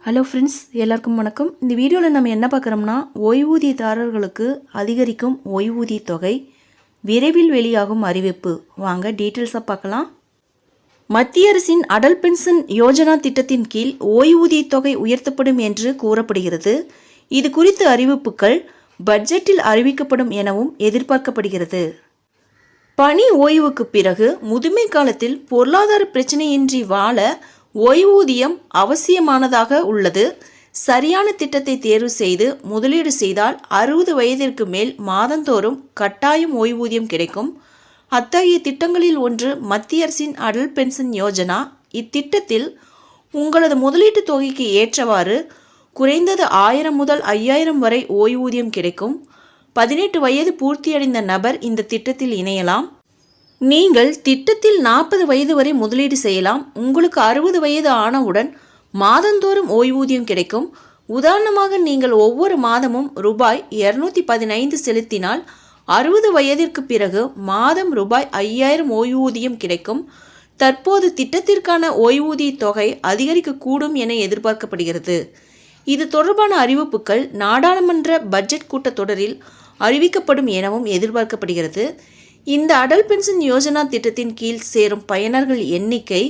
Hello friends, எல்லாருக்கும் வணக்கம். இந்த வீடியோவில் நம்ம என்ன பார்க்குறோம்னா, ஓய்வூதியதாரர்களுக்கு அதிகரிக்கும் ஓய்வூதிய தொகை, விரைவில் வெளியாகும் அறிவிப்பு. வாங்க டீட்டெயில்ஸாக பார்க்கலாம். மத்திய அரசின் அடல் பென்ஷன் யோஜனா திட்டத்தின் கீழ் ஓய்வூதிய தொகை உயர்த்தப்படும் என்று கூறப்படுகிறது. இது குறித்த அறிவிப்புகள் பட்ஜெட்டில் அறிவிக்கப்படும் எனவும் எதிர்பார்க்கப்படுகிறது. பணி ஓய்வுக்கு பிறகு முதுமை காலத்தில் பொருளாதார பிரச்சனையின்றி வாழ ஓய்வூதியம் அவசியமானதாக உள்ளது. சரியான திட்டத்தை தேர்வு செய்து முதலீடு செய்தால் 60 வயதிற்கு மேல் மாதந்தோறும் கட்டாயம் ஓய்வூதியம் கிடைக்கும். அத்தகைய திட்டங்களில் ஒன்று மத்திய அரசின் அடல் பென்ஷன் யோஜனா. இத்திட்டத்தில் உங்களது முதலீட்டு தொகைக்கு ஏற்றவாறு குறைந்தது 1000 முதல் 5000 வரை ஓய்வூதியம் கிடைக்கும். 18 வயது பூர்த்தியடைந்த நபர் இந்த திட்டத்தில் இணையலாம். நீங்கள் திட்டத்தில் 40 வயது வரை முதலீடு செய்யலாம். உங்களுக்கு 60 வயது ஆனவுடன் மாதந்தோறும் ஓய்வூதியம் கிடைக்கும். உதாரணமாக, நீங்கள் ஒவ்வொரு மாதமும் ரூபாய் 215 செலுத்தினால் 60 வயதிற்கு பிறகு மாதம் ரூபாய் 5000 ஓய்வூதியம் கிடைக்கும். தற்போது திட்டத்திற்கான ஓய்வூதிய தொகை அதிகரிக்கக்கூடும் என எதிர்பார்க்கப்படுகிறது. இது தொடர்பான அறிவிப்புகள் நாடாளுமன்ற பட்ஜெட் கூட்டத்தொடரில் அறிவிக்கப்படும் எனவும் எதிர்பார்க்கப்படுகிறது. இந்த அடல் பென்ஷன் யோஜனா திட்டத்தின் கீழ் சேரும் பயனர்கள் எண்ணிக்கை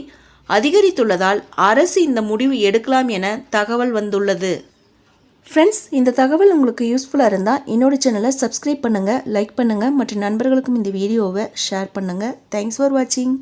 அதிகரித்துள்ளதால் அரசு இந்த முடிவு எடுக்கலாம் என தகவல் வந்துள்ளது. ஃப்ரெண்ட்ஸ், இந்த தகவல் உங்களுக்கு யூஸ்ஃபுல்லாக இருந்தால் என்னோட சேனலை சப்ஸ்கிரைப் பண்ணுங்கள், லைக் பண்ணுங்கள் மற்றும் நண்பர்களுக்கும் இந்த வீடியோவை ஷேர் பண்ணுங்கள். தேங்க்ஸ் ஃபார் வாட்சிங்.